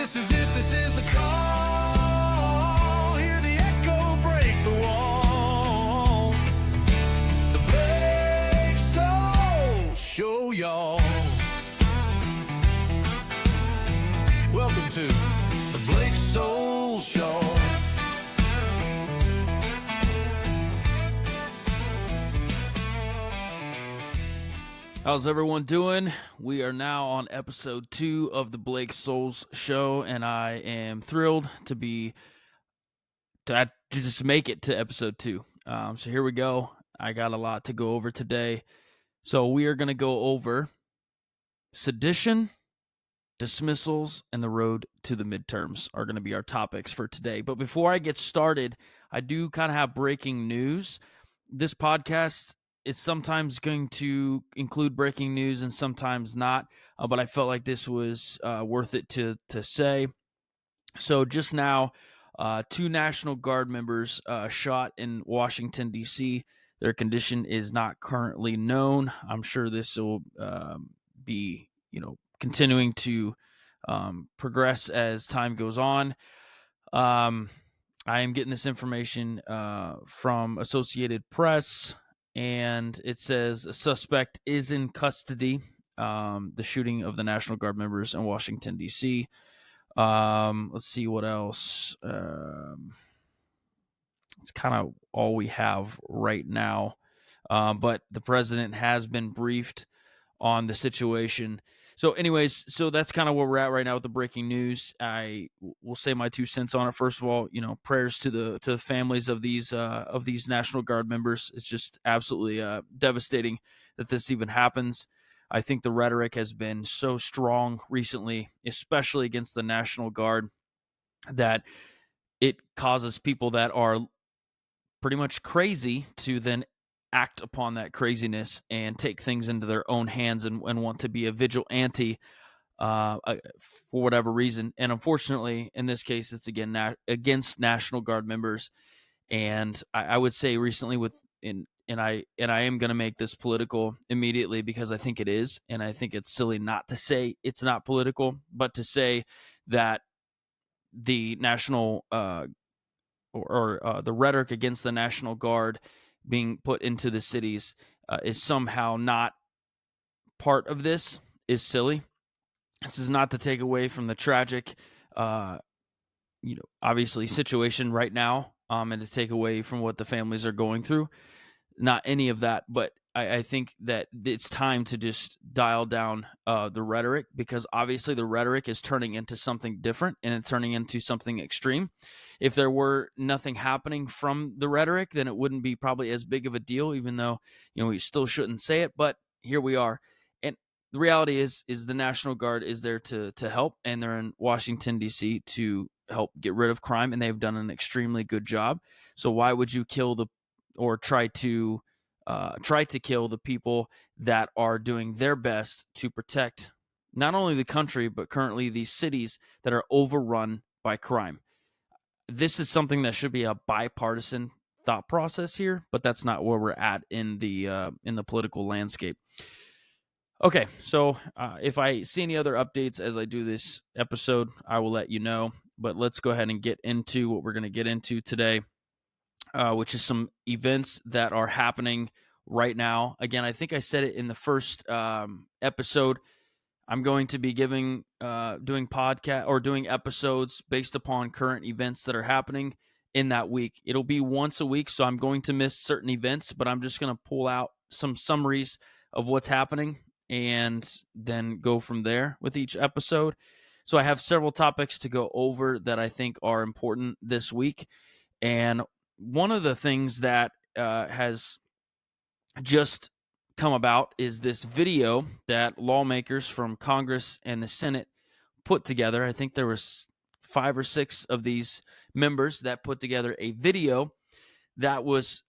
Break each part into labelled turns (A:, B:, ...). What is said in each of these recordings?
A: This is it, this is the call. Hear the echo break the wall. The Blake Soul Show, y'all. Welcome to the Blake Soul Show.
B: How's everyone doing? We are now on episode 2 of the Blake Souls Show, and I am thrilled to just make it to episode 2. So here we go. I got a lot to go over today. So we are going to go over sedition, dismissals, and the road to the midterms are going to be our topics for today. But before I get started, I do kind of have breaking news. This podcast is sometimes going to include breaking news and sometimes not, but I felt like this was worth it to say. So just now, 2 National Guard members shot in Washington, D.C. Their condition is not currently known. I'm sure this will be, continuing to progress as time goes on. I am getting this information from Associated Press, and it says a suspect is in custody. The shooting of the National Guard members in Washington, D.C. Let's see what else. It's kind of all we have right now. But the president has been briefed on the situation. So anyways, that's kind of where we're at right now with the breaking news. I will say my 2 cents on it. First of all, prayers to the families of these National Guard members. It's just absolutely devastating that this even happens. I think the rhetoric has been so strong recently, especially against the National Guard, that it causes people that are pretty much crazy to then act upon that craziness and take things into their own hands and want to be a vigilante for whatever reason. And unfortunately, in this case, it's again against National Guard members. And I would say recently and I am going to make this political immediately because I think it is, and I think it's silly not to say it's not political, but to say that the national the rhetoric against the National Guard being put into the cities is somehow not part of this is silly. This is not to take away from the tragic, obviously situation right now, and to take away from what the families are going through. Not any of that, but I think that it's time to just dial down the rhetoric, because obviously the rhetoric is turning into something different and it's turning into something extreme. If there were nothing happening from the rhetoric, then it wouldn't be probably as big of a deal, even though, we still shouldn't say it, but here we are. And the reality is the National Guard is there to help, and they're in Washington, D.C. to help get rid of crime, and they've done an extremely good job. So why would you try to kill the people that are doing their best to protect not only the country, but currently these cities that are overrun by crime? This is something that should be a bipartisan thought process here, but that's not where we're at in the political landscape. Okay, so if I see any other updates as I do this episode, I will let you know. But let's go ahead and get into what we're going to get into today, which is some events that are happening right now. Again, I think I said it in the first episode. I'm going to be doing episodes based upon current events that are happening in that week. It'll be once a week, so I'm going to miss certain events, but I'm just going to pull out some summaries of what's happening and then go from there with each episode. So I have several topics to go over that I think are important this week. And one of the things that has just come about is this video that lawmakers from Congress and the Senate put together. I think there was 5 or 6 of these members that put together a video that was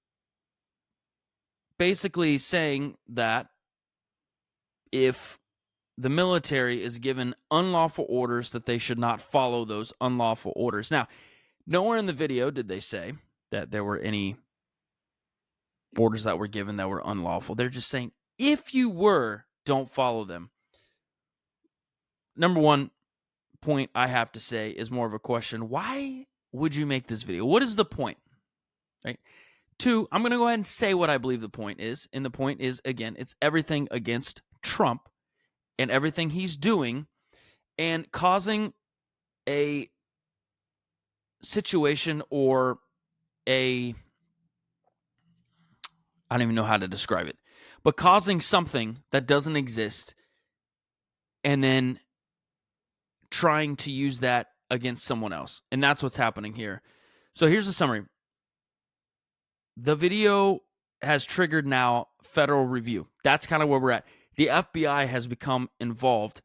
B: basically saying that if the military is given unlawful orders, that they should not follow those unlawful orders. Now, nowhere in the video did they say that there were any orders that were given that were unlawful. They're just saying, if you were, don't follow them. Number one, point I have to say is more of a question. Why would you make this video? What is the point? Right? 2, I'm going to go ahead and say what I believe the point is. And the point is, again, it's everything against Trump and everything he's doing and causing a situation or I don't even know how to describe it, but causing something that doesn't exist and then trying to use that against someone else. And that's what's happening here. So here's the summary. The video has triggered now federal review. That's kind of where we're at. The FBI has become involved.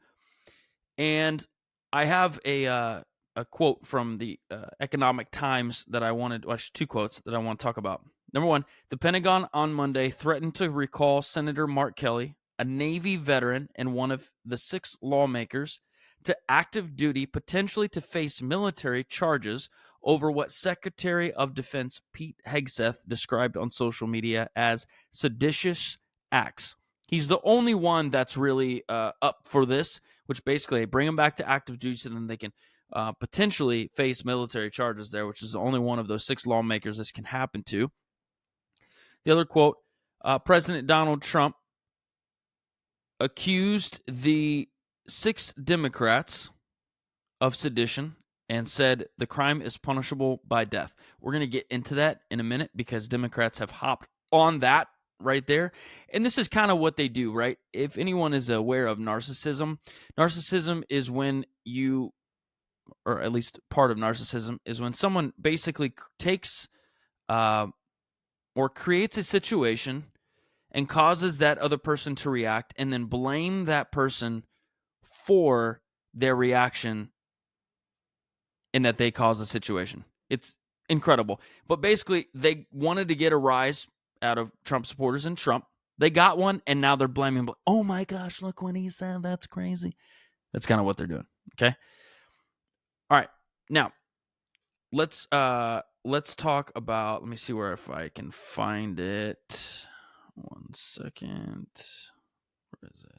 B: And I have a quote from the Economic Times that I wanted, well, 2 quotes that I want to talk about. Number 1, the Pentagon on Monday threatened to recall Senator Mark Kelly, a Navy veteran and one of the 6 lawmakers, to active duty, potentially to face military charges over what Secretary of Defense Pete Hegseth described on social media as seditious acts. He's the only one that's really up for this, which basically bring him back to active duty so then they can potentially face military charges there, which is the only one of those 6 lawmakers this can happen to. The other quote, President Donald Trump accused the 6 Democrats of sedition and said the crime is punishable by death. We're going to get into that in a minute because Democrats have hopped on that right there. And this is kind of what they do, right? If anyone is aware of narcissism is when you, or at least part of narcissism, is when someone basically takes or creates a situation and causes that other person to react and then blame that person for their reaction and that they caused the situation. It's incredible. But basically, they wanted to get a rise out of Trump supporters and Trump. They got one, and now they're blaming, oh my gosh, look what he said. That's crazy. That's kind of what they're doing, okay? All right. Now, let's talk about, let me see where if I can find it. 1 second. Where is it?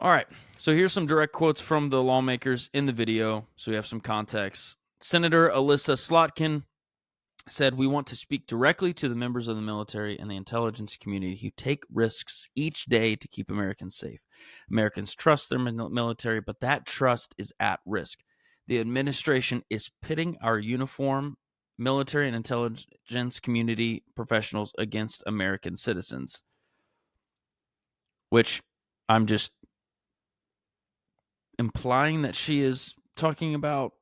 B: All right, so here's some direct quotes from the lawmakers in the video, so we have some context. Senator Alyssa Slotkin said, we want to speak directly to the members of the military and the intelligence community who take risks each day to keep Americans safe. Americans trust their military, but that trust is at risk. The administration is pitting our uniformed military and intelligence community professionals against American citizens, which I'm just implying that she is talking about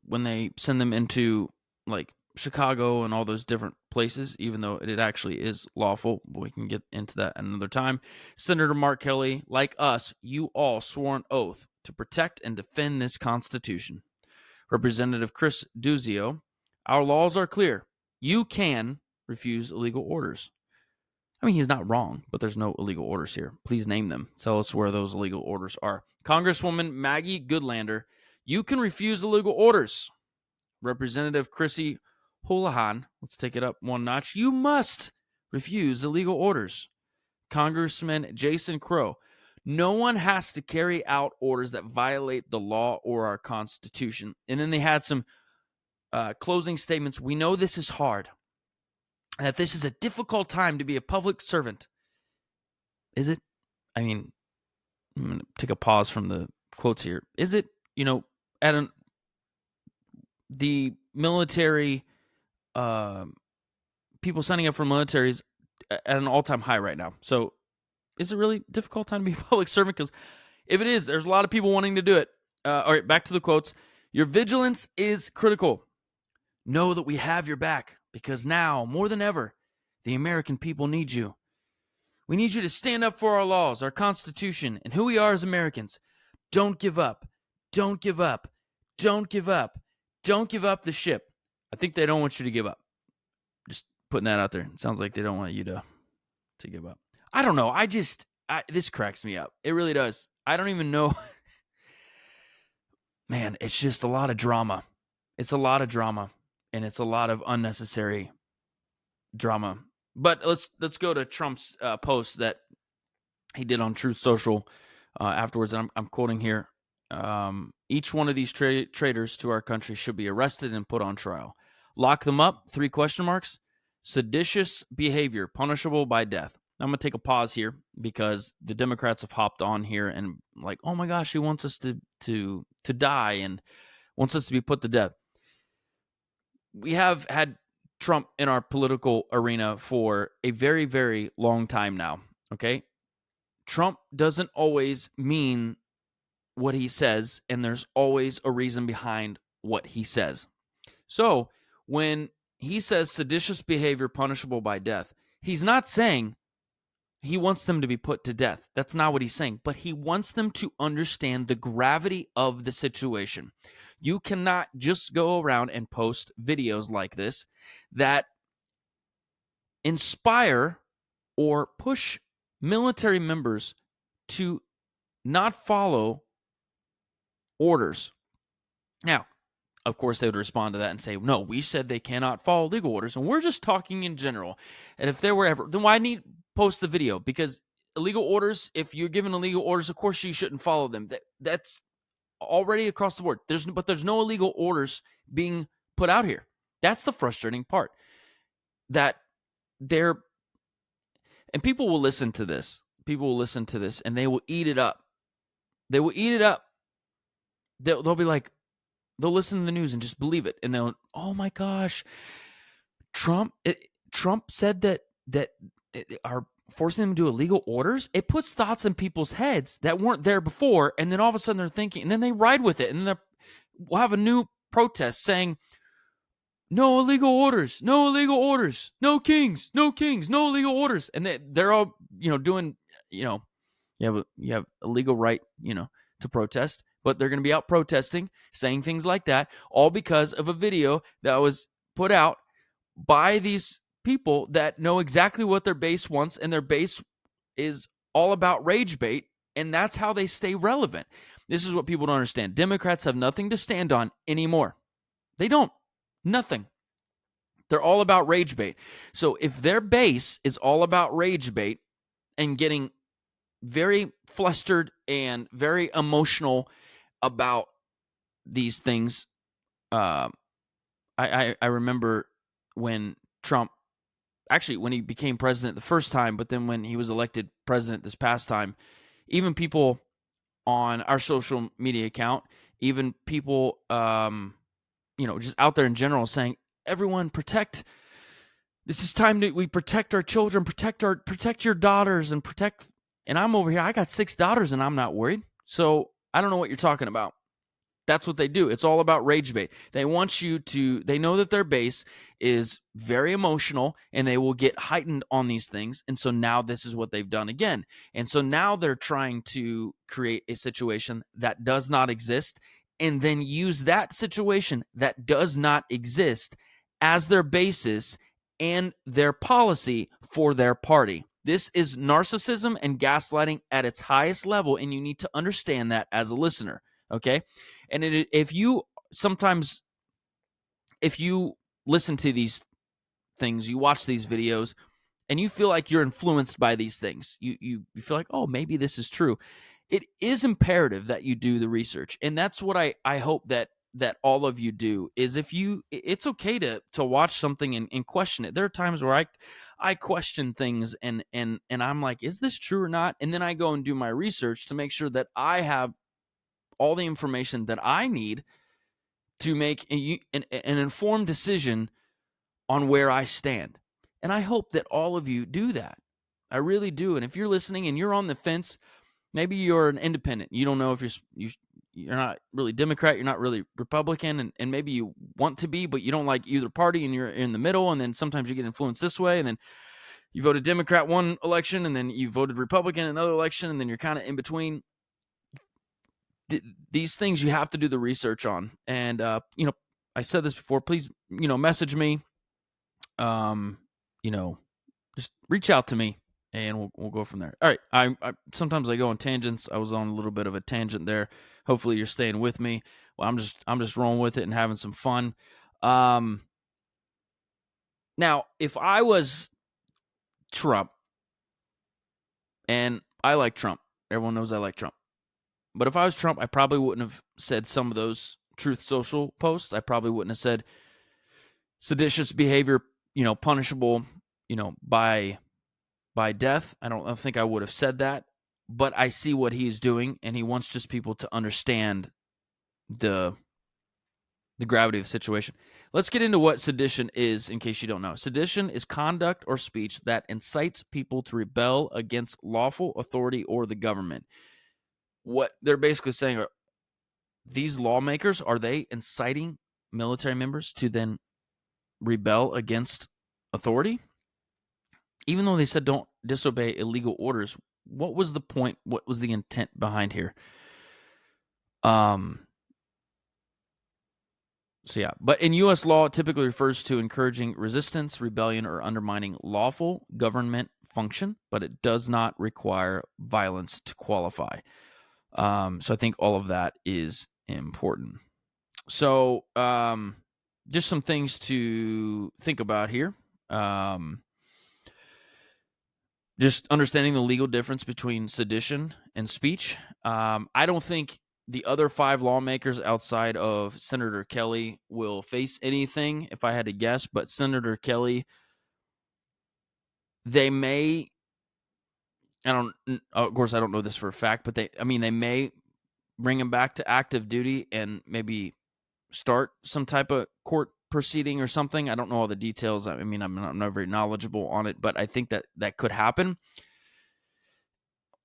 B: when they send them into like Chicago and all those different places, even though it actually is lawful. But we can get into that another time. Senator Mark Kelly, like us, you all swore an oath to protect and defend this Constitution. Representative Chris Duzio, our laws are clear. You can refuse illegal orders. I mean, he's not wrong, but there's no illegal orders here. Please name them. Tell us where those illegal orders are. Congresswoman Maggie Goodlander, you can refuse illegal orders. Representative Chrissy Houlihan, let's take it up 1 notch. You must refuse illegal orders. Congressman Jason Crow, no one has to carry out orders that violate the law or our Constitution. And then they had some closing statements. We know this is hard, that this is a difficult time to be a public servant. Is it? I mean, I'm going to take a pause from the quotes here. Is it, at the military, people signing up for militaries at an all-time high right now. So is it really a difficult time to be a public servant? Because if it is, there's a lot of people wanting to do it. All right, back to the quotes. Your vigilance is critical. Know that we have your back because now, more than ever, the American people need you. We need you to stand up for our laws, our Constitution, and who we are as Americans. Don't give up. Don't give up. Don't give up. Don't give up the ship. I think they don't want you to give up. Just putting that out there. It sounds like they don't want you to give up. I don't know. This cracks me up. It really does. I don't even know. Man, it's just a lot of drama. It's a lot of drama, and it's a lot of unnecessary drama. But let's go to Trump's post that he did on Truth Social afterwards. And I'm quoting here. Each one of these traitors to our country should be arrested and put on trial. Lock them up, 3 question marks. Seditious behavior, punishable by death. I'm going to take a pause here because the Democrats have hopped on here and like, oh my gosh, he wants us to die and wants us to be put to death. We have had Trump in our political arena for a very, very long time now, okay? Trump doesn't always mean what he says, and there's always a reason behind what he says. So when he says seditious behavior punishable by death, he's not saying he wants them to be put to death. That's not what he's saying. But he wants them to understand the gravity of the situation. You cannot just go around and post videos like this that inspire or push military members to not follow orders. Now, of course, they would respond to that and say, no, we said they cannot follow legal orders, and we're just talking in general. And if there were ever, then why need post the video? Because illegal orders, if you're given illegal orders, of course you shouldn't follow them. That's already across the board. But there's no illegal orders being put out here. That's the frustrating part. That they're, and people will listen to this. People will listen to this, and they will eat it up. They will eat it up. They'll be like, they'll listen to the news and just believe it, and they'll, oh my gosh, Trump said that are forcing them to do illegal orders. It puts thoughts in people's heads that weren't there before, and then all of a sudden they're thinking, and then they ride with it, and then we'll have a new protest saying, no illegal orders, no illegal orders, no kings, no illegal orders, and they're all doing you have a legal right to protest. But they're going to be out protesting, saying things like that, all because of a video that was put out by these people that know exactly what their base wants, and their base is all about rage bait, and that's how they stay relevant. This is what people don't understand. Democrats have nothing to stand on anymore. They don't. Nothing. They're all about rage bait. So if their base is all about rage bait and getting very flustered and very emotional about these things, I remember when Trump, actually when he became president the first time, but then when he was elected president this past time, even people on our social media account, even people, just out there in general saying, everyone protect, this is time that we protect our children, protect your daughters and protect, and I'm over here, I got 6 daughters and I'm not worried. So I don't know what you're talking about. That's what they do. It's all about rage bait. They want you to, they know that their base is very emotional and they will get heightened on these things. And so now this is what they've done again. And so now they're trying to create a situation that does not exist and then use that situation that does not exist as their basis and their policy for their party. This is narcissism and gaslighting at its highest level, and you need to understand that as a listener, okay? And if you listen to these things, you watch these videos, and you feel like you're influenced by these things, you feel like, oh, maybe this is true. It is imperative that you do the research, and that's what I hope that all of you do. Is it's okay to watch something and question it. There are times where I question things and I'm like, is this true or not? And then I go and do my research to make sure that I have all the information that I need to make an informed decision on where I stand. And I hope that all of you do that. I really do. And if you're listening and you're on the fence, maybe you're an independent. You don't know if you're not really Democrat, you're not really Republican, and maybe you want to be, but you don't like either party, and you're in the middle, and then sometimes you get influenced this way, and then you voted Democrat one election, and then you voted Republican another election, and then you're kind of in between. These things you have to do the research on. And, I said this before, please, message me, just reach out to me. And we'll go from there. All right. I sometimes I go on tangents. I was on a little bit of a tangent there. Hopefully you're staying with me. Well, I'm just rolling with it and having some fun. Now, if I was Trump, and I like Trump, everyone knows I like Trump. But if I was Trump, I probably wouldn't have said some of those Truth Social posts. I probably wouldn't have said seditious behavior, punishable, by death. I don't think I would have said that. But I see what he's doing, and he wants just people to understand the gravity of the situation. Let's get into what sedition is, in case you don't know. Sedition is conduct or speech that incites people to rebel against lawful authority or the government. What they're basically saying are, these lawmakers, are they inciting military members to then rebel against authority? Even though they said don't disobey illegal orders, what was the point? What was the intent behind here? So yeah, but in U.S. law, it typically refers to encouraging resistance, rebellion, or undermining lawful government function, but it does not require violence to qualify. So I think all of that is important. So just some things to think about here. Just understanding the legal difference between sedition and speech. I don't think the other 5 lawmakers outside of Senator Kelly will face anything, if I had to guess. But Senator Kelly, they may, of course, I don't know this for a fact, but they may bring him back to active duty and maybe start some type of court proceeding or something. I don't know all the details. I'm not very knowledgeable on it, but I think that could happen.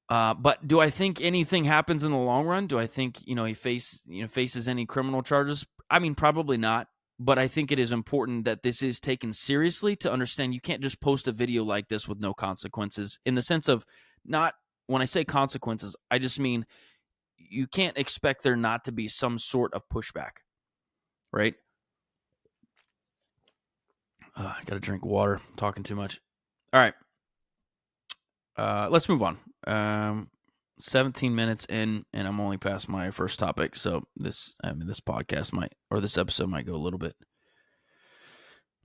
B: But do I think anything happens in the long run? Do I think he faces any criminal charges? Probably not. But I think it is important that this is taken seriously, to understand you can't just post a video like this with no consequences. In the sense of, not when I say consequences, I just mean you can't expect there not to be some sort of pushback, right? I got to drink water. I'm talking too much. All right. Let's move on. 17 minutes in, and I'm only past my first topic. So this podcast this episode might go a little bit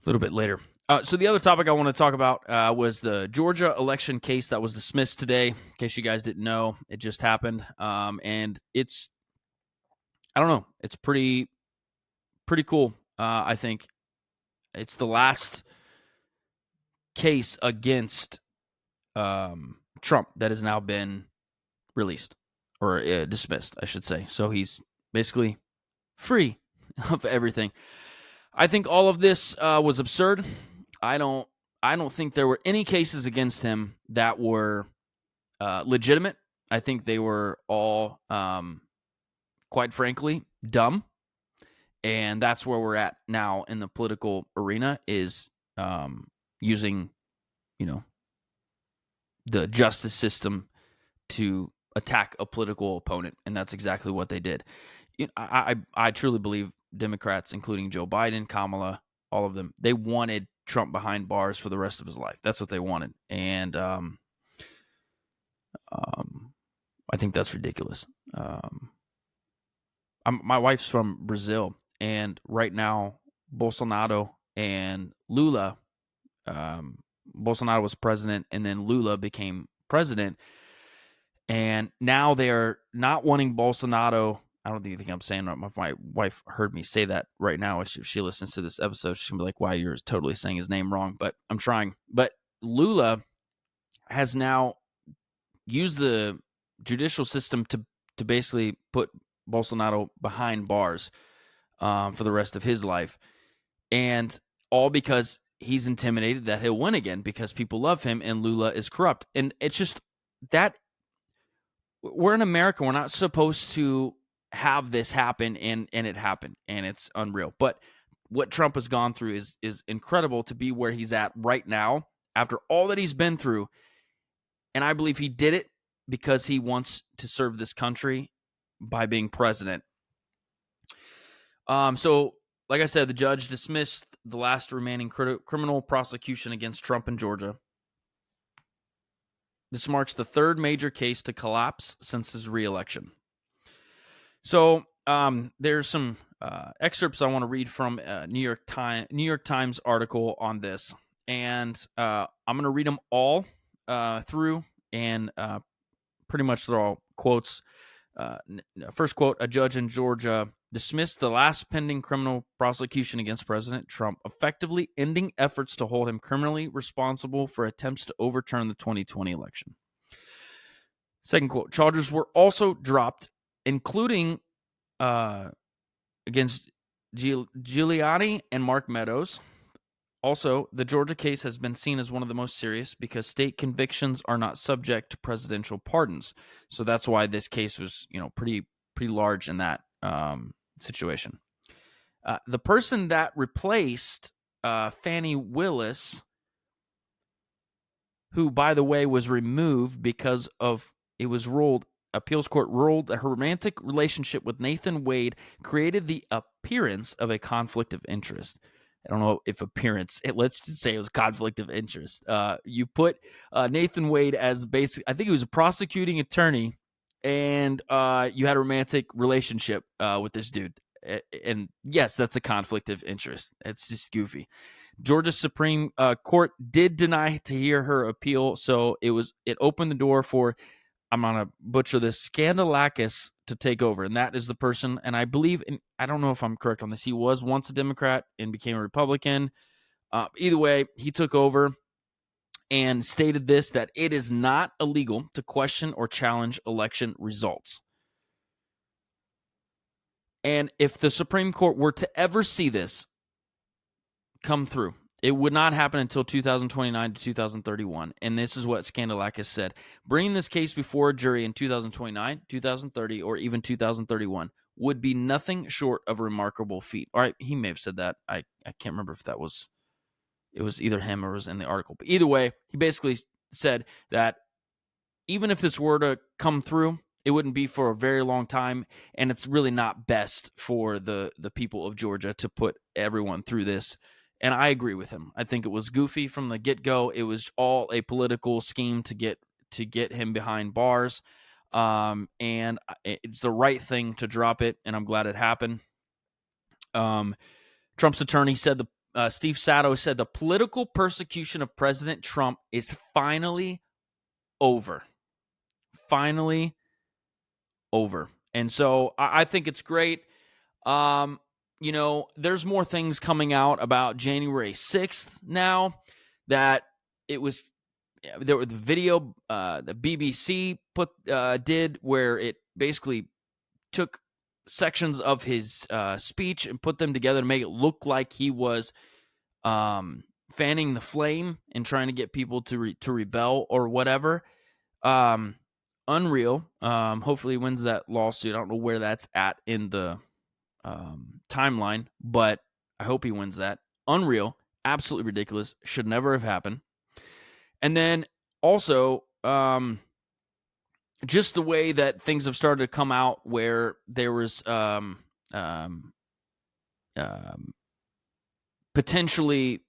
B: later. So the other topic I want to talk about was the Georgia election case that was dismissed today. In case you guys didn't know, it just happened. And it's, I don't know, it's pretty cool. I think it's the last case against Trump that has now been released, or dismissed, I should say. So he's basically free of everything. I think all of this was absurd. I don't think there were any cases against him that were legitimate. I think they were all, quite frankly, dumb. And that's where we're at now in the political arena, is using, the justice system to attack a political opponent. And that's exactly what they did. I truly believe Democrats, including Joe Biden, Kamala, all of them, they wanted Trump behind bars for the rest of his life. That's what they wanted. And I think that's ridiculous. My wife's from Brazil, and right now, Bolsonaro and Lula, Bolsonaro was president, and then Lula became president. And now they are not wanting Bolsonaro. I don't think I'm saying right. My wife heard me say that right now. If she listens to this episode, she's going to be like, wow, you're totally saying his name wrong. But I'm trying. But Lula has now used the judicial system to basically put Bolsonaro behind bars for the rest of his life. And all because he's intimidated that he'll win again, because people love him and Lula is corrupt. And it's just that we're in America. We're not supposed to have this happen, and it happened, and it's unreal. But what Trump has gone through is incredible, to be where he's at right now after all that he's been through. And I believe he did it because he wants to serve this country by being president. So like I said, the judge dismissed the last remaining criminal prosecution against Trump in Georgia. This marks the third major case to collapse since his reelection. So there's some excerpts I want to read from a New York Times article on this, and I'm going to read them all through, and pretty much they're all quotes First quote, a judge in Georgia dismissed the last pending criminal prosecution against President Trump, effectively ending efforts to hold him criminally responsible for attempts to overturn the 2020 election. Second quote, charges were also dropped, including against Giuliani and Mark Meadows. Also, the Georgia case has been seen as one of the most serious because state convictions are not subject to presidential pardons. So that's why this case was, pretty large in that situation. The person that replaced Fannie Willis, who, by the way, was removed because of appeals court ruled that her romantic relationship with Nathan Wade created the appearance of a conflict of interest. I don't know if appearance, let's just say it was conflict of interest. You put Nathan Wade as I think he was a prosecuting attorney, and you had a romantic relationship with this dude. And yes, that's a conflict of interest. It's just goofy. Georgia Supreme Court did deny to hear her appeal, so it opened the door for, I'm going to butcher this, Scandalakis to take over. And that is the person, and I believe, I don't know if I'm correct on this, he was once a Democrat and became a Republican. Either way, he took over and stated this, that it is not illegal to question or challenge election results. And if the Supreme Court were to ever see this come through, it would not happen until 2029 to 2031. And this is what Scandalakis said. Bringing this case before a jury in 2029, 2030, or even 2031 would be nothing short of a remarkable feat. All right, he may have said that. I can't remember if it was either him or it was in the article. But either way, he basically said that even if this were to come through, it wouldn't be for a very long time, and it's really not best for the people of Georgia to put everyone through this. And I agree with him. I think it was goofy from the get-go. It was all a political scheme to get him behind bars, and it's the right thing to drop it, and I'm glad it happened. Trump's attorney said, Steve Sato said, the political persecution of President Trump is finally over. Finally over. And so I think it's great. There's more things coming out about January 6th now, that there was the video the BBC did, where it basically took sections of his speech and put them together to make it look like he was fanning the flame and trying to get people to rebel or whatever. Unreal. Hopefully he wins that lawsuit. I don't know where that's at in the timeline, but I hope he wins that. Unreal. Absolutely ridiculous. Should never have happened. And then also, just the way that things have started to come out, where there was potentially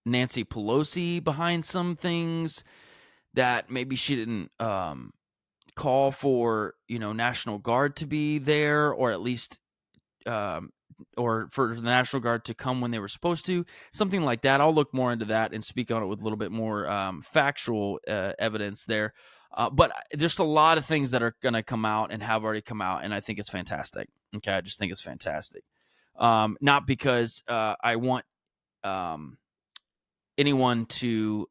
B: Nancy Pelosi behind some things, that maybe she didn't call for, National Guard to be there, or at least or for the National Guard to come when they were supposed to, something like that. I'll look more into that and speak on it with a little bit more factual evidence there. But there's a lot of things that are going to come out and have already come out, and I think it's fantastic. Okay, I just think it's fantastic. Not because I want anyone to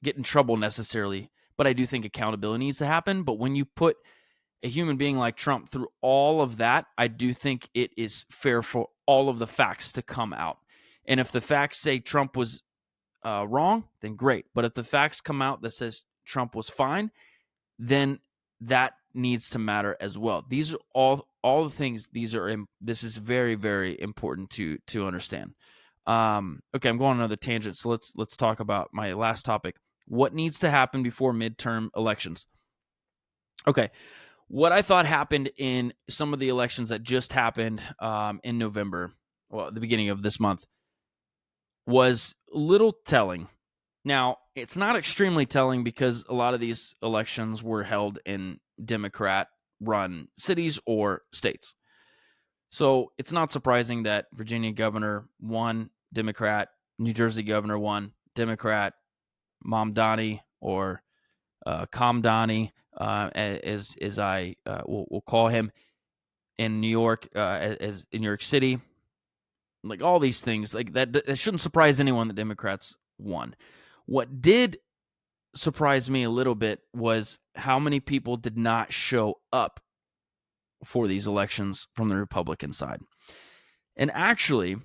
B: get in trouble necessarily, but I do think accountability needs to happen. But when you put a human being like Trump through all of that, I do think it is fair for all of the facts to come out. And if the facts say Trump was wrong, then great. But if the facts come out that says Trump was fine, then that needs to matter as well. These are all the things. This is very, very important to understand. Okay, I'm going on another tangent, so let's talk about my last topic. What needs to happen before midterm elections? Okay, what I thought happened in some of the elections that just happened in November, well, at the beginning of this month, was little telling. Now, it's not extremely telling because a lot of these elections were held in Democrat-run cities or states. So it's not surprising that Virginia governor won Democrat, New Jersey governor won Democrat, Mamdani or Kamdani as I will call him in New York, as in New York City. Like all these things, like that shouldn't surprise anyone that Democrats won. What did surprise me a little bit was how many people did not show up for these elections from the Republican side. And actually,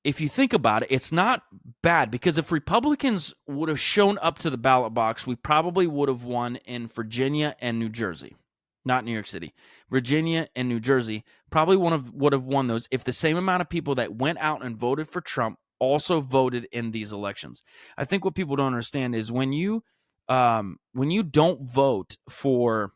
B: if you think about it, it's not bad, because if Republicans would have shown up to the ballot box, we probably would have won in Virginia and New Jersey, not New York City. Virginia and New Jersey probably would have won those if the same amount of people that went out and voted for Trump also voted in these elections. I think what people don't understand is when you don't vote for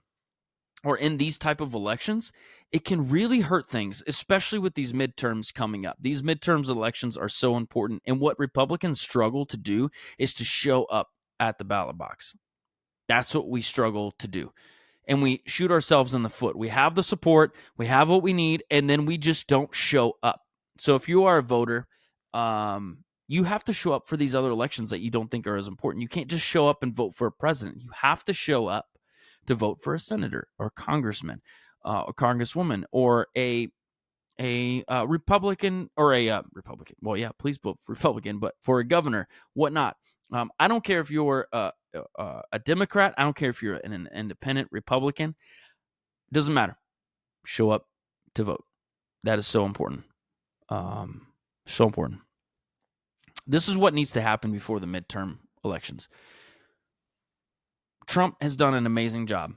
B: or in these type of elections, it can really hurt things, especially with these midterms coming up. These midterms elections are so important, and what Republicans struggle to do is to show up at the ballot box. That's what we struggle to do, and we shoot ourselves in the foot. We have the support, we have what we need, and then we just don't show up. So if you are a voter, you have to show up for these other elections that you don't think are as important. You can't just show up and vote for a president. You have to show up to vote for a senator or a congressman, a congresswoman, or a Republican or a Republican. Well, yeah, please vote for Republican, but for a governor, whatnot. I don't care if you're a Democrat. I don't care if you're an independent Republican. Doesn't matter. Show up to vote. That is so important. So important. This is what needs to happen before the midterm elections. Trump has done an amazing job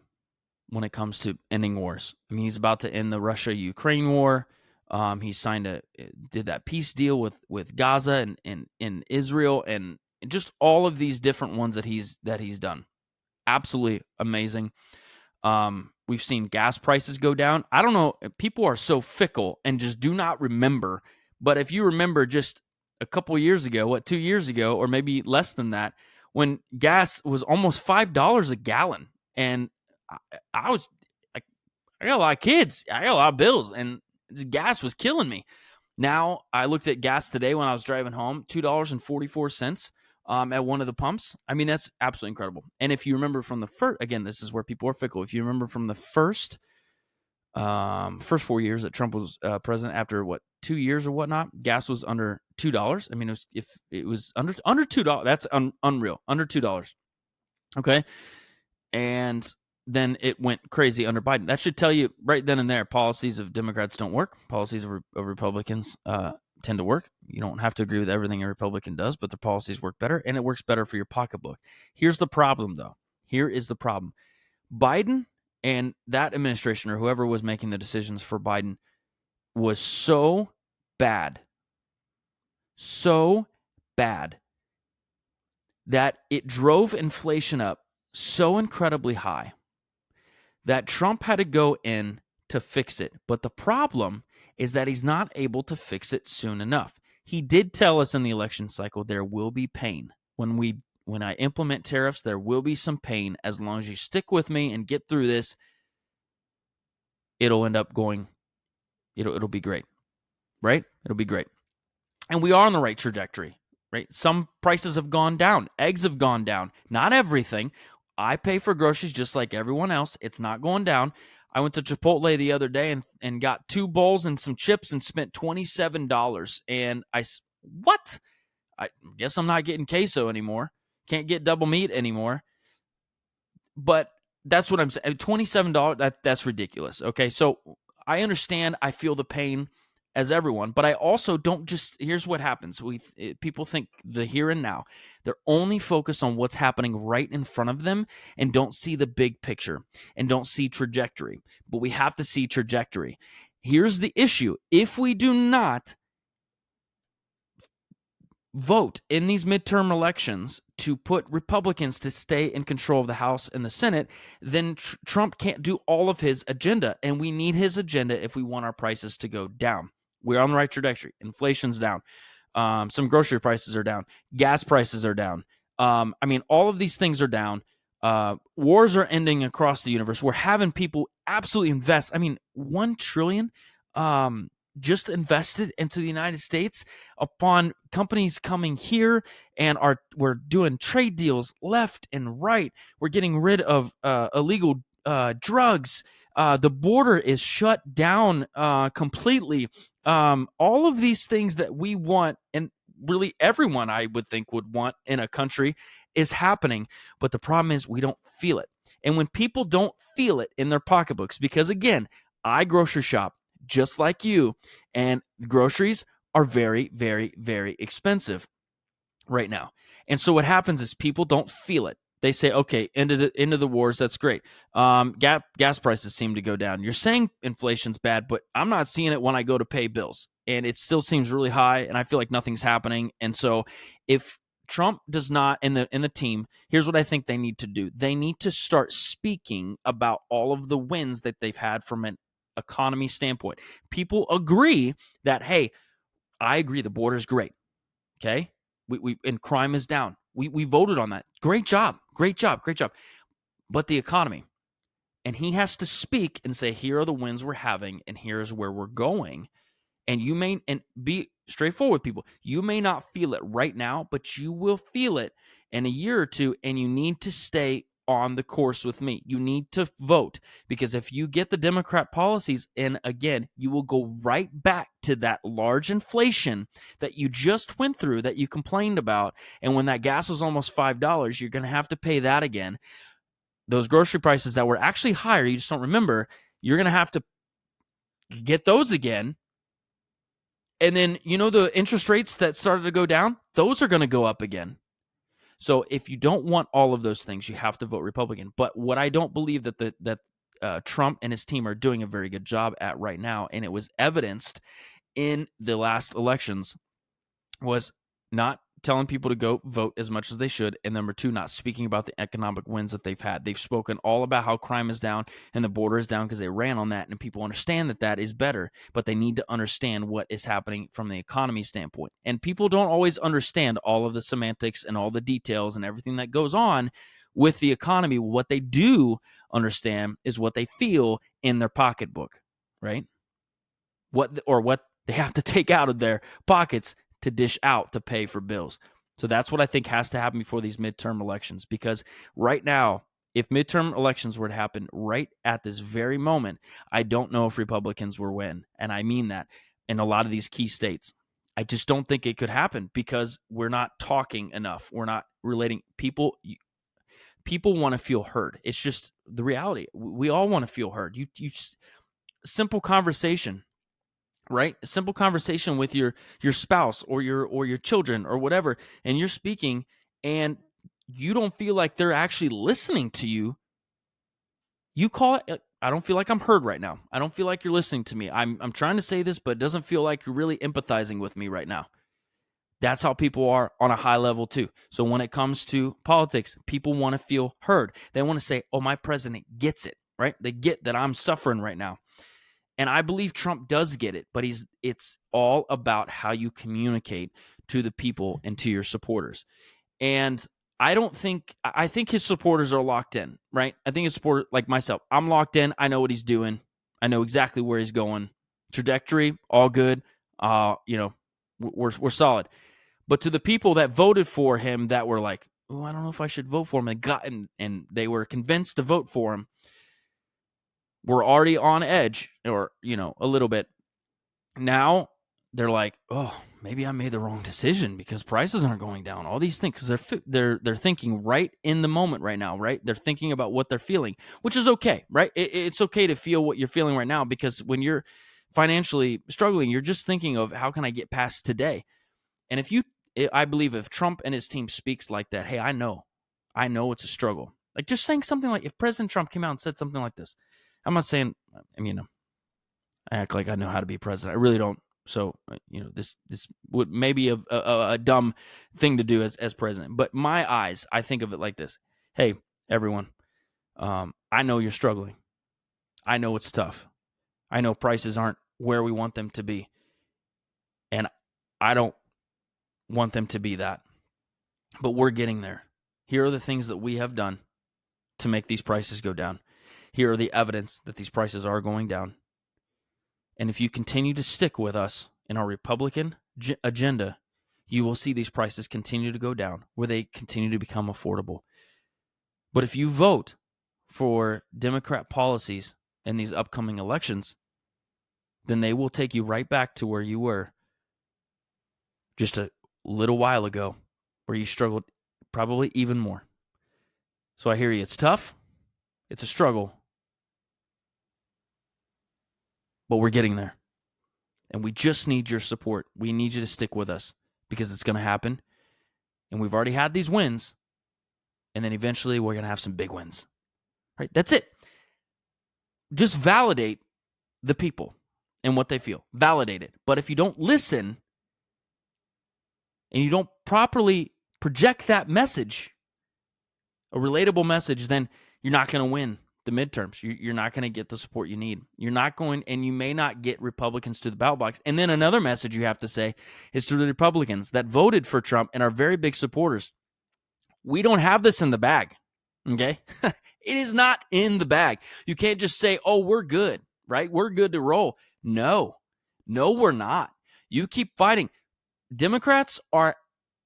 B: when it comes to ending wars. I mean, he's about to end the Russia-Ukraine war. He did that peace deal with Gaza and Israel, and just all of these different ones that he's done. Absolutely amazing. We've seen gas prices go down. I don't know. People are so fickle and just do not remember. But if you remember just a couple years ago, 2 years ago, or maybe less than that, when gas was almost $5 a gallon, and I got a lot of kids, I got a lot of bills, and the gas was killing me. Now I looked at gas today when I was driving home, $2.44 at one of the pumps. I mean, that's absolutely incredible. And if you remember from the first, again, this is where people are fickle. If you remember from the first 4 years that Trump was president, after 2 years or whatnot, gas was under $2. I mean, if it was under $2, that's unreal. Under $2. Okay. And then it went crazy under Biden. That should tell you right then and there, policies of Democrats don't work. Policies of Republicans tend to work. You don't have to agree with everything a Republican does, but their policies work better, and it works better for your pocketbook. Here's the problem, though. Here is the problem. Biden and that administration, or whoever was making the decisions for Biden, was so bad that it drove inflation up so incredibly high that Trump had to go in to fix it. But the problem is that he's not able to fix it soon enough. He did tell us in the election cycle there will be pain. When I implement tariffs, there will be some pain. As long as you stick with me and get through this, it'll end up going, it'll be great, right? It'll be great. And we are on the right trajectory, right? Some prices have gone down. Eggs have gone down. Not everything. I pay for groceries just like everyone else. It's not going down. I went to Chipotle the other day and got 2 bowls and some chips and spent $27. And what? I guess I'm not getting queso anymore. Can't get double meat anymore. But that's what I'm saying. $27, that's ridiculous. Okay, so I understand. I feel the pain as everyone, but I also don't just, here's what happens. People think the here and now. They're only focused on what's happening right in front of them and don't see the big picture and don't see trajectory. But we have to see trajectory. Here's the issue. If we do not vote in these midterm elections to put Republicans to stay in control of the House and the Senate, then Trump can't do all of his agenda. And we need his agenda if we want our prices to go down. We're on the right trajectory. Inflation's down. Some grocery prices are down. Gas prices are down. I mean, all of these things are down. Wars are ending across the universe. We're having people absolutely invest. I mean, $1 trillion just invested into the United States upon companies coming here and we're doing trade deals left and right. We're getting rid of illegal drugs. The border is shut down completely. All of these things that we want, and really everyone I would think would want in a country, is happening. But the problem is we don't feel it. And when people don't feel it in their pocketbooks, because again, I grocery shop just like you, and groceries are very, very, very expensive right now. And so what happens is people don't feel it. They say, okay, end of the wars, that's great. Gas prices seem to go down. You're saying inflation's bad, but I'm not seeing it when I go to pay bills. And it still seems really high, and I feel like nothing's happening. And so if Trump does not, in the team, here's what I think they need to do. They need to start speaking about all of the wins that they've had from an economy standpoint. People agree that, hey, I agree the border's great. Okay? We and crime is down. We voted on that. Great job. But the economy. And he has to speak and say, here are the wins we're having, and here's where we're going. And be straightforward with people. You may not feel it right now, but you will feel it in a year or two, and you need to stay on the course with me. You need to vote, because if you get the Democrat policies in again, you will go right back to that large inflation that you just went through, that you complained about. And when that gas was almost $5, you're going to have to pay that again. Those grocery prices that were actually higher, you just don't remember, you're going to have to get those again. And then, the interest rates that started to go down, those are going to go up again. So if you don't want all of those things, you have to vote Republican. But what I don't believe that Trump and his team are doing a very good job at right now, and it was evidenced in the last elections, was not telling people to go vote as much as they should, and number two, not speaking about the economic wins that they've had. They've spoken all about how crime is down and the border is down because they ran on that, and people understand that is better, but they need to understand what is happening from the economy standpoint. And people don't always understand all of the semantics and all the details and everything that goes on with the economy. What they do understand is what they feel in their pocketbook, right? What they have to take out of their pockets to dish out to pay for bills. So that's what I think has to happen before these midterm elections, because right now, if midterm elections were to happen right at this very moment, I don't know if Republicans will win. And I mean that in a lot of these key states. I just don't think it could happen because we're not talking enough. We're not relating. People want to feel heard. It's just the reality. We all want to feel heard. Simple conversation. Right? A simple conversation with your spouse or your children or whatever, and you're speaking and you don't feel like they're actually listening to you. You call it, I don't feel like I'm heard right now. I don't feel like you're listening to me. I'm trying to say this, but it doesn't feel like you're really empathizing with me right now. That's how people are on a high level too. So when it comes to politics, people want to feel heard. They want to say, oh, my president gets it, right? They get that I'm suffering right now. And I believe Trump does get it, but it's all about how you communicate to the people and to your supporters. And I think his supporters are locked in, right? I think his supporters, like myself, I'm locked in. I know what he's doing. I know exactly where he's going. Trajectory, all good. We're solid. But to the people that voted for him that were like, oh, I don't know if I should vote for him, and they were convinced to vote for him, we're already on edge, or a little bit. Now they're like, oh, maybe I made the wrong decision because prices aren't going down. All these things, because they're thinking right in the moment right now, right? They're thinking about what they're feeling, which is okay, right? It's okay to feel what you're feeling right now, because when you're financially struggling, you're just thinking of how can I get past today. And I believe if Trump and his team speaks like that, hey, I know it's a struggle. Like just saying something like, if President Trump came out and said something like this. I'm not saying, I act like I know how to be president. I really don't. So, this would maybe a dumb thing to do as president. But my eyes, I think of it like this. Hey, everyone, I know you're struggling. I know it's tough. I know prices aren't where we want them to be. And I don't want them to be that. But we're getting there. Here are the things that we have done to make these prices go down. Here are the evidence that these prices are going down. And if you continue to stick with us in our Republican agenda, you will see these prices continue to go down, where they continue to become affordable. But if you vote for Democrat policies in these upcoming elections, then they will take you right back to where you were just a little while ago, where you struggled probably even more. So I hear you. It's tough. It's a struggle. But we're getting there. And we just need your support. We need you to stick with us, because it's going to happen. And we've already had these wins. And then eventually we're going to have some big wins. Right? That's it. Just validate the people and what they feel. Validate it. But if you don't listen and you don't properly project that message, a relatable message, then you're not going to win the midterms. You're not going to get the support you need. You're not going, and you may not get Republicans to the ballot box. And then another message you have to say is to the Republicans that voted for Trump and are very big supporters. We don't have this in the bag, okay? It is not in the bag. You can't just say, oh, we're good, right? We're good to roll. No, we're not. You keep fighting. Democrats are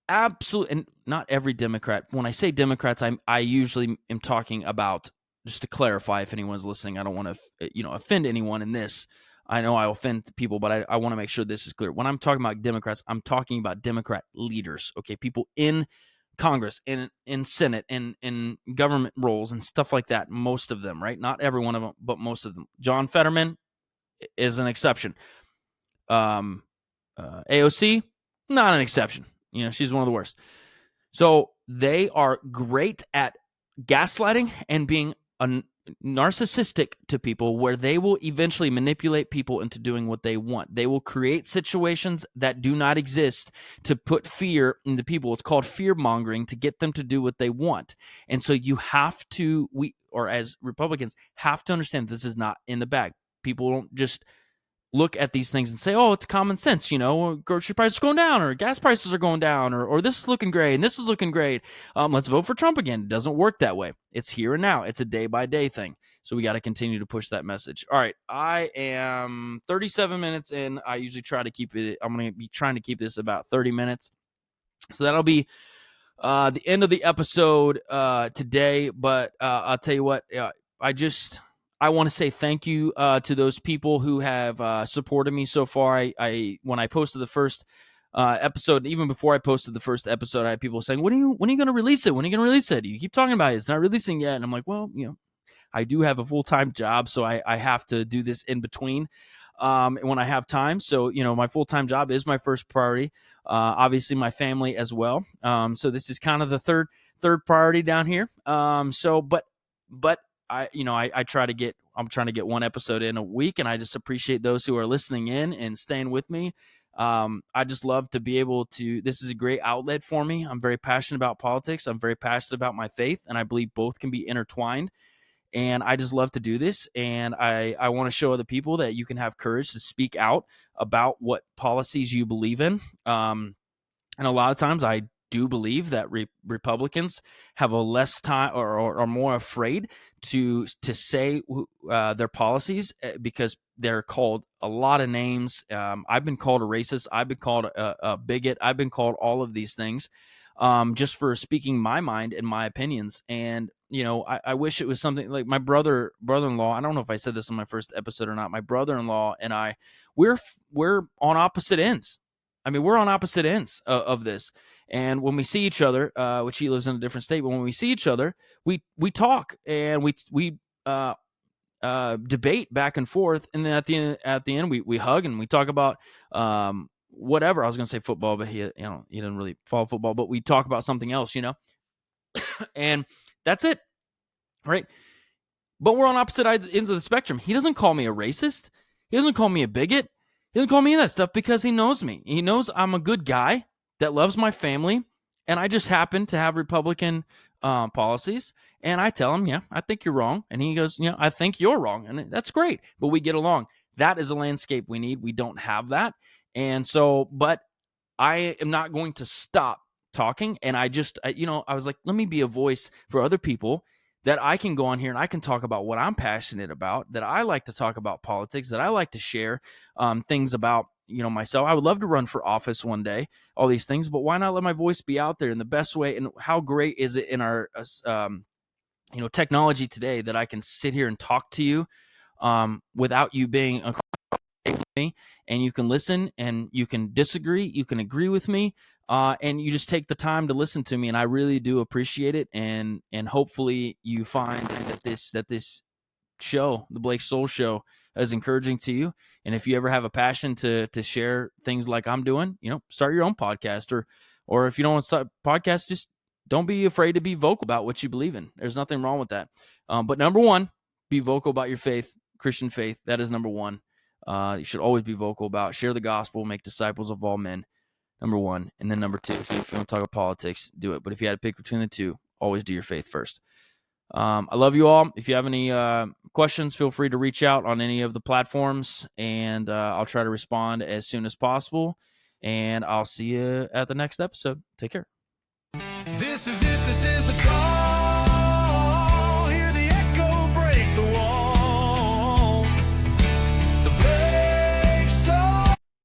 B: absolute, and not every Democrat. When I say Democrats, I usually am talking about, just to clarify if anyone's listening, I don't want to offend anyone in this. I know I offend people, but I want to make sure this is clear. When I'm talking about Democrats, I'm talking about Democrat leaders, okay? People in Congress, in Senate, in government roles and stuff like that. Most of them, right? Not every one of them, but most of them. John Fetterman is an exception. AOC, not an exception. She's one of the worst. So they are great at gaslighting and being narcissistic to people, where they will eventually manipulate people into doing what they want. They will create situations that do not exist to put fear into people. It's called fear mongering, to get them to do what they want. And so you have to, as Republicans, have to understand this is not in the bag. People don't just look at these things and say, oh, it's common sense, grocery prices are going down, or gas prices are going down, or this is looking great and this is looking great. Let's vote for Trump again. It doesn't work that way. It's here and now. It's a day-by-day thing. So we got to continue to push that message. All right, I am 37 minutes in. I usually try to keep it, I'm going to be trying to keep this about 30 minutes. So that'll be the end of the episode today. But I'll tell you what, I want to say thank you to those people who have supported me so far. When I posted the first episode, even before I posted the first episode, I had people saying, when are you going to release it? When are you going to release it? You keep talking about it. It's not releasing yet. And I'm like, well, I do have a full-time job, so I have to do this in between when I have time. So, my full-time job is my first priority. Obviously, my family as well. So this is kind of the third priority down here. But I'm trying to get one episode in a week, and I just appreciate those who are listening in and staying with me. I just love to be able to, this is a great outlet for me. I'm very passionate about politics. I'm very passionate about my faith, and I believe both can be intertwined. And I just love to do this. And I want to show other people that you can have courage to speak out about what policies you believe in. And a lot of times I do believe that Republicans have a less time or are more afraid to say their policies, because they're called a lot of names. I've been called a racist. I've been called a bigot. I've been called all of these things just for speaking my mind and my opinions. And, I wish it was something like my brother-in-law. I don't know if I said this in my first episode or not. My brother-in-law and I, we're on opposite ends. I mean, we're on opposite ends of this. And when we see each other, which he lives in a different state, but when we see each other, we talk and we debate back and forth. And then at the end, we hug and we talk about whatever. I was going to say football, but he didn't really follow football, but we talk about something else, and that's it. Right. But we're on opposite ends of the spectrum. He doesn't call me a racist. He doesn't call me a bigot. He doesn't call me any of that stuff, because he knows me. He knows I'm a good guy that loves my family, and I just happen to have Republican policies. And I tell him, yeah, I think you're wrong. And he goes, I think you're wrong. And that's great. But we get along. That is a landscape we need. We don't have that. And so, but I am not going to stop talking. And I was like, let me be a voice for other people that I can go on here and I can talk about what I'm passionate about, that I like to talk about politics, that I like to share things about, myself. I would love to run for office one day, all these things, but why not let my voice be out there in the best way? And how great is it in our, technology today that I can sit here and talk to you without you being uncomfortable with me, and you can listen and you can disagree, you can agree with me, and you just take the time to listen to me, and I really do appreciate it. And hopefully you find that this show, the Blake Soul Show, is encouraging to you. And if you ever have a passion to share things like I'm doing, start your own podcast, or if you don't want to start a podcast, just don't be afraid to be vocal about what you believe in. There's nothing wrong with that. But number one, be vocal about your faith, Christian faith. That is number one. You should always be vocal about, share the gospel, make disciples of all men. Number one. And then number two, if you want to talk about politics, do it. But if you had to pick between the two, always do your faith first. I love you all. If you have any questions, feel free to reach out on any of the platforms, and I'll try to respond as soon as possible. And I'll see you at the next episode. Take care.